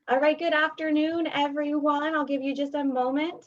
All right, good afternoon, everyone. I'll give you just a moment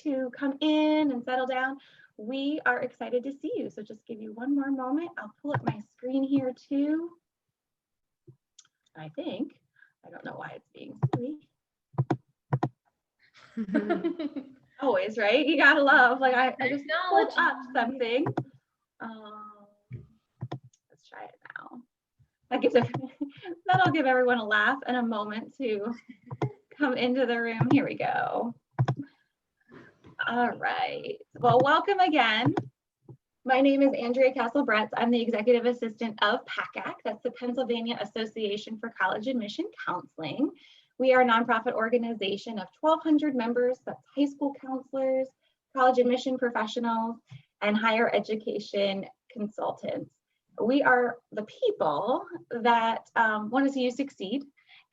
to come in and settle down. We are excited to see you, so just give you one more moment. I'll pull up my screen here too. I don't know why it's being silly. Always, right? You gotta love, like I just pulled up something. Let's try it now. That'll give everyone a laugh and a moment to come into the room. Here we go. All right. Well, welcome again. My name is Andrea Castle-Bretz. I'm the Executive Assistant of PACAC. That's the Pennsylvania Association for College Admission Counseling. We are a nonprofit organization of 1,200 members. That's high school counselors, college admission professionals, and higher education consultants. We are the people that want to see you succeed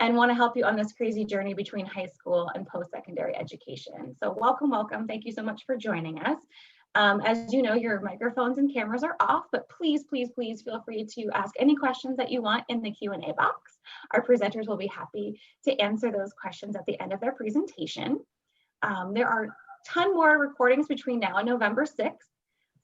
and want to help you on this crazy journey between high school and post-secondary education. So welcome, welcome. Thank you so much for joining us. As you know, your microphones and cameras are off, but please, please, please feel free to ask any questions that you want in the Q&A box. Our presenters will be happy to answer those questions at the end of their presentation. There are a ton more recordings between now and November 6th.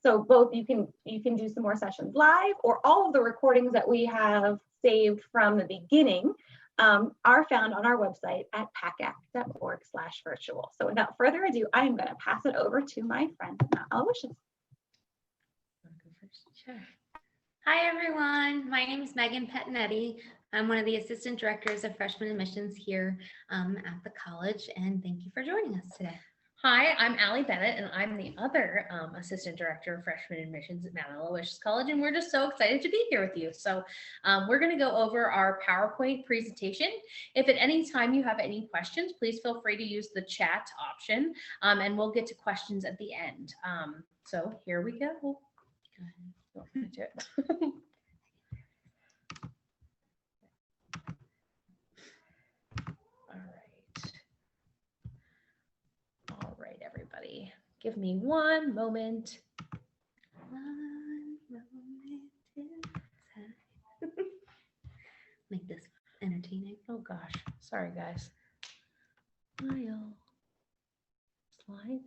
So both you can do some more sessions live, or all of the recordings that we have saved from the beginning are found on our website at pacac.org/virtual. So without further ado, I'm going to pass it over to my friend, Mount Aloysius. Sure. Hi, everyone. My name is Megan Pettinetti. I'm one of the assistant directors of freshman admissions here at the college, and thank you for joining us today. Hi, I'm Allie Bennett, and I'm the other assistant director of freshman admissions at Mount Aloysius College, and we're just so excited to be here with you. So we're going to go over our PowerPoint presentation. If at any time you have any questions, please feel free to use the chat option, and we'll get to questions at the end. So here we go. Go ahead. All right, everybody, give me one moment. Make this entertaining. Oh gosh, sorry guys. Slide.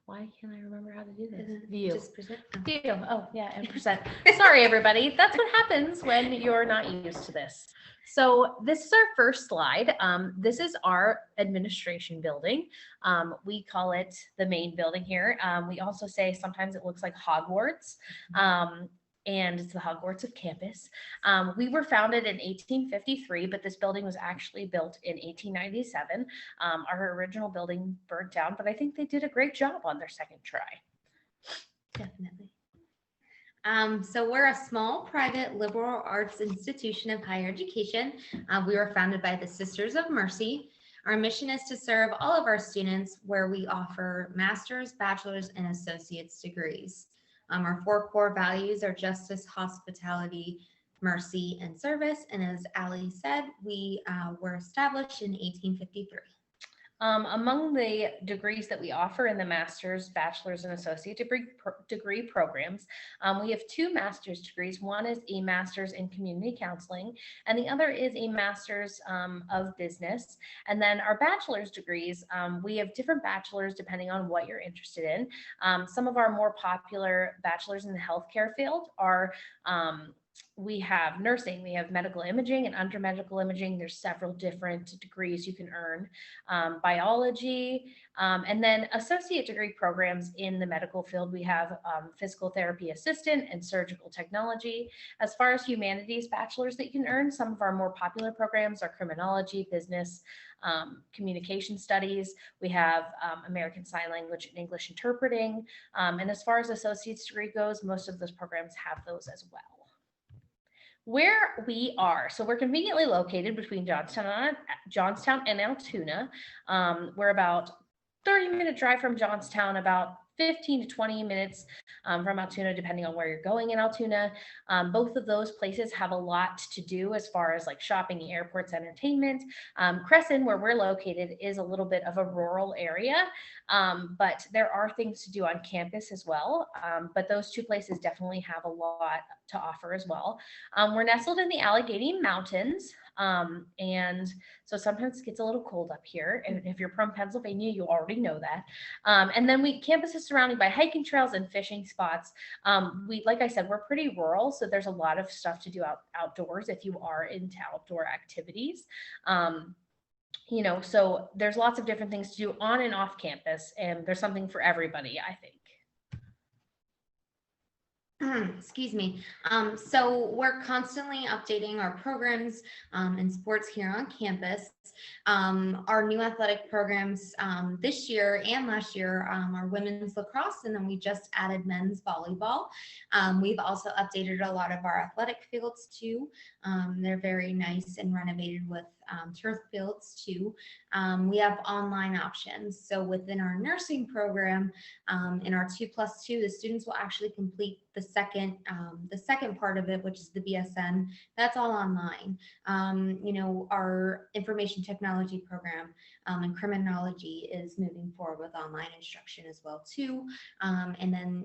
Why can't I remember how to do this? View. Just present. View. Oh yeah, and present. Sorry everybody. That's what happens when you're not used to this. So this is our first slide. This is our administration building. We call it the main building here. We also say sometimes it looks like Hogwarts. And it's the Hogwarts of campus. We were founded in 1853, but this building was actually built in 1897. Our original building burnt down, but I think they did a great job on their second try. Definitely. So we're a small private liberal arts institution of higher education. We were founded by the Sisters of Mercy. Our mission is to serve all of our students, where we offer master's, bachelor's, and associate's degrees. Our 4 core values are justice, hospitality, mercy, and service. And as Allie said, we were established in 1853. Among the degrees that we offer in the master's, bachelor's, and associate degree programs, we have 2 master's degrees. One is a master's in community counseling, and the other is a master's of business. And then our bachelor's degrees, we have different bachelors depending on what you're interested in. Some of our more popular bachelors in the healthcare field are we have nursing, we have medical imaging, and under medical imaging, there's several different degrees you can earn. Biology, and then associate degree programs in the medical field. We have physical therapy assistant and surgical technology. As far as humanities bachelors that you can earn, some of our more popular programs are criminology, business, communication studies. We have American Sign Language and English interpreting. And as far as associate's degree goes, most of those programs have those as well. Where we are, so we're conveniently located between Johnstown and Altoona. We're about 30-minute drive from Johnstown, about 15 to 20 minutes from Altoona, depending on where you're going in Altoona. Both of those places have a lot to do as far as like shopping, airports, entertainment. Crescent, where we're located, is a little bit of a rural area, but there are things to do on campus as well. But those 2 places definitely have a lot to offer as well. We're nestled in the Allegheny Mountains. And so sometimes it gets a little cold up here. And if you're from Pennsylvania, you already know that. And then campus is surrounded by hiking trails and fishing spots. Like I said, we're pretty rural, so there's a lot of stuff to do outdoors if you are into outdoor activities. So there's lots of different things to do on and off campus, and there's something for everybody, I think. Excuse me. So we're constantly updating our programs and sports here on campus. Our new athletic programs this year and last year are women's lacrosse, and then we just added men's volleyball. We've also updated a lot of our athletic fields too. They're very nice and renovated with turf fields too. We have online options. So within our nursing program, in our 2+2, the students will actually complete the second part of it, which is the BSN. That's all online. Our information technology program and criminology is moving forward with online instruction as well too. And then,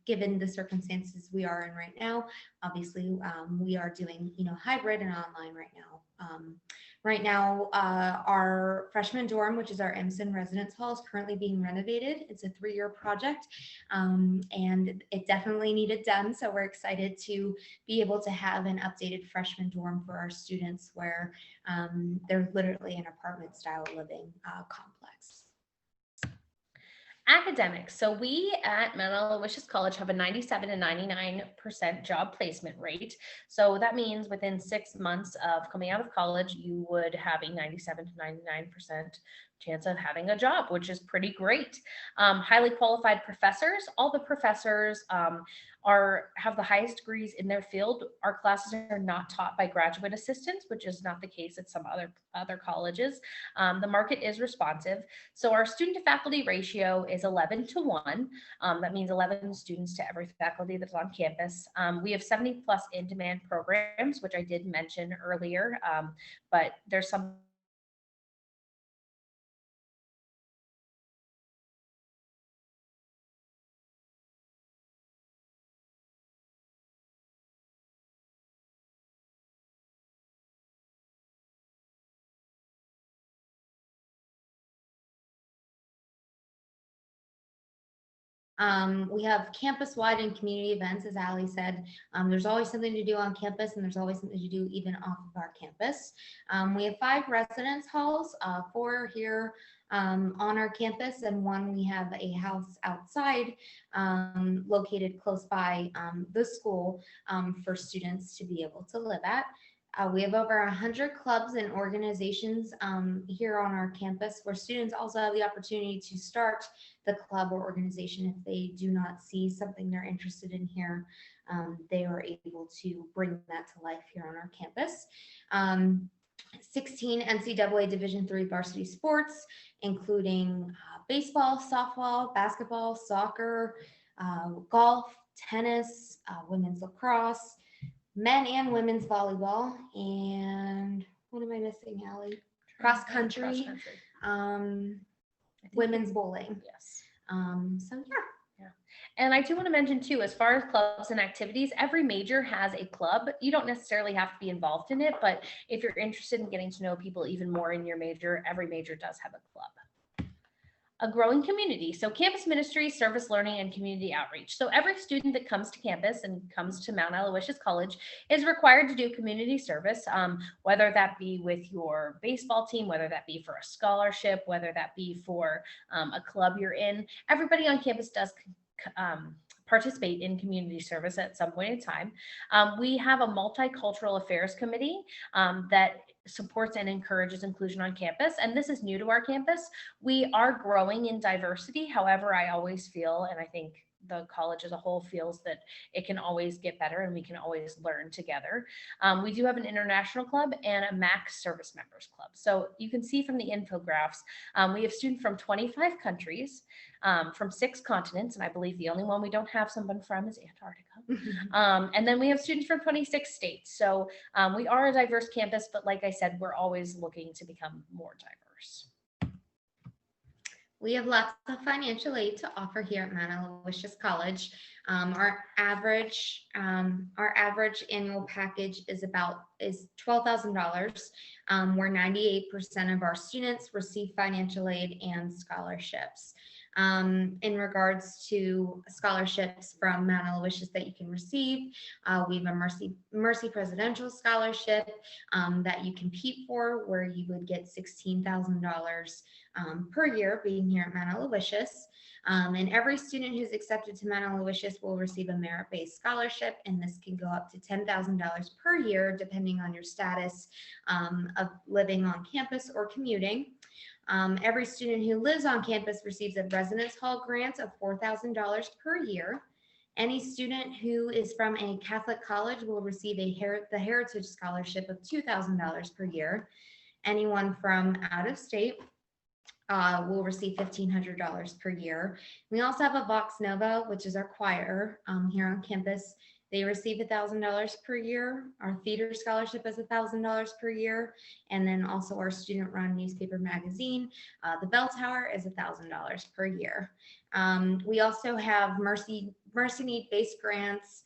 given the circumstances we are in right now, obviously we are doing, hybrid and online right now. Right now, our freshman dorm, which is our Emerson Residence Hall, is currently being renovated. It's a 3-year project, and it definitely needed done. So we're excited to be able to have an updated freshman dorm for our students where they're literally an apartment style living complex. Academics. So we at Mount Aloysius College have a 97 to 99% job placement rate. So that means within 6 months of coming out of college, you would have a 97 to 99% chance of having a job, which is pretty great. Highly qualified professors. All the professors have the highest degrees in their field. Our classes are not taught by graduate assistants, which is not the case at some other colleges. The market is responsive. So our student to faculty ratio is 11 to 1. That means 11 students to every faculty that's on campus. We have 70+ in-demand programs, which I did mention earlier, but there's some We have campus-wide and community events, as Ali said. There's always something to do on campus, and there's always something to do even off of our campus. We have 5 residence halls, 4 here on our campus, and 1 we have a house outside located close by the school for students to be able to live at. We have over 100 clubs and organizations here on our campus, where students also have the opportunity to start the club or organization if they do not see something they're interested in here. They are able to bring that to life here on our campus. 16 NCAA Division III varsity sports, including baseball, softball, basketball, soccer, golf, tennis, women's lacrosse, men and women's volleyball, and what am I missing, Allie? Cross country, women's bowling. Yes. So yeah. And I do want to mention too, as far as clubs and activities, every major has a club. You don't necessarily have to be involved in it, but if you're interested in getting to know people even more in your major, every major does have a club. A growing community. So campus ministry, service learning, and community outreach. So every student that comes to campus and comes to Mount Aloysius College is required to do community service, whether that be with your baseball team, whether that be for a scholarship, whether that be for a club you're in. Everybody on campus does participate in community service at some point in time. We have a multicultural affairs committee that supports and encourages inclusion on campus. And this is new to our campus. We are growing in diversity. However, I always feel, and I think the college as a whole feels, that it can always get better and we can always learn together. We do have an international club and a Max service members club. So you can see from the infographics, we have students from 25 countries, from 6 continents, and I believe the only one we don't have someone from is Antarctica. And then we have students from 26 states. So we are a diverse campus, but like I said, we're always looking to become more diverse. We have lots of financial aid to offer here at Mount Aloysius College. Our average annual package is $12,000, where 98% of our students receive financial aid and scholarships. In regards to scholarships from Mount Aloysius that you can receive, we have a Mercy Presidential Scholarship that you compete for, where you would get $16,000 per year being here at Mount Aloysius. And every student who's accepted to Mount Aloysius will receive a merit-based scholarship, and this can go up to $10,000 per year, depending on your status of living on campus or commuting. Every student who lives on campus receives a residence hall grant of $4,000 per year. Any student who is from a Catholic college will receive the Heritage Scholarship of $2,000 per year. Anyone from out of state will receive $1,500 per year. We also have a Vox Nova, which is our choir here on campus. They receive $1,000 per year. Our theater scholarship is $1,000 per year. And then also our student-run newspaper magazine, the Bell Tower, is $1,000 per year. We also have Mercy need-based grants,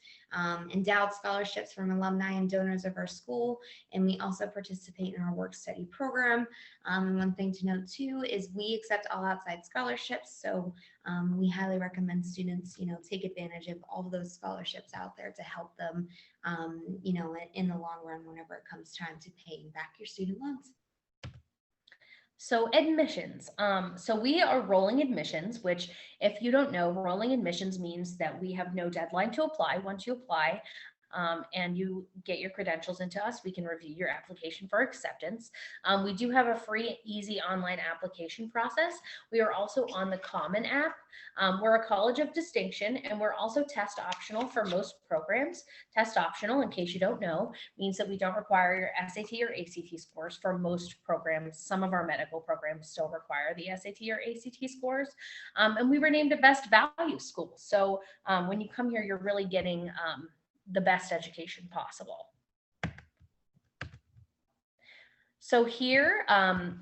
endowed scholarships from alumni and donors of our school, and we also participate in our work-study program. One thing to note too is we accept all outside scholarships, so we highly recommend students, take advantage of all of those scholarships out there to help them, in the long run whenever it comes time to paying back your student loans. So admissions. So we are rolling admissions, which, if you don't know, rolling admissions means that we have no deadline to apply. Once you apply and you get your credentials into us, we can review your application for acceptance. We do have a free, easy online application process. We are also on the Common App. We're a college of distinction, and we're also test optional for most programs. Test optional, in case you don't know, means that we don't require your SAT or ACT scores for most programs. Some of our medical programs still require the SAT or ACT scores. And we were named a best value school. So when you come here, you're really getting the best education possible. So here,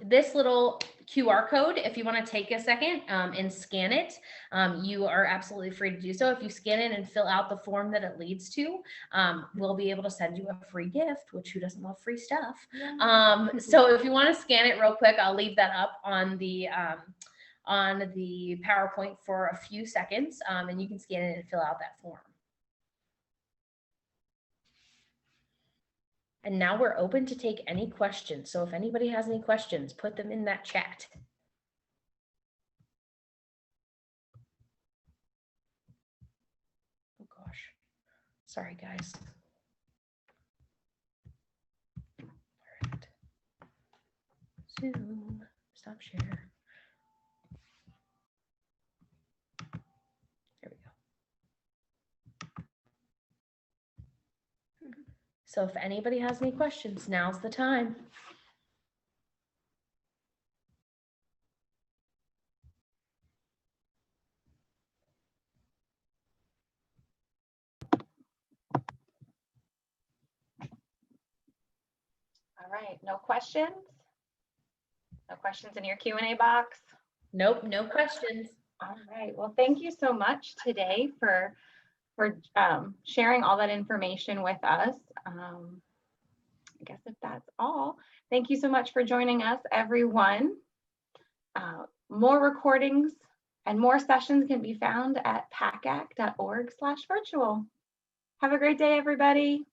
this little QR code, if you want to take a second and scan it, you are absolutely free to do so. If you scan it and fill out the form that it leads to, we'll be able to send you a free gift, which who doesn't love free stuff? Yeah. So if you want to scan it real quick, I'll leave that up on the PowerPoint for a few seconds, and you can scan it and fill out that form. And now we're open to take any questions. So if anybody has any questions, put them in that chat. Oh gosh, sorry guys. All right. Zoom, stop share. There we go. So if anybody has any questions, now's the time. All right, no questions? No questions in your Q&A box? Nope, no questions. All right, well, thank you so much today for sharing all that information with us. I guess if that's all, thank you so much for joining us, everyone. More recordings and more sessions can be found at pacac.org/virtual. Have a great day, everybody.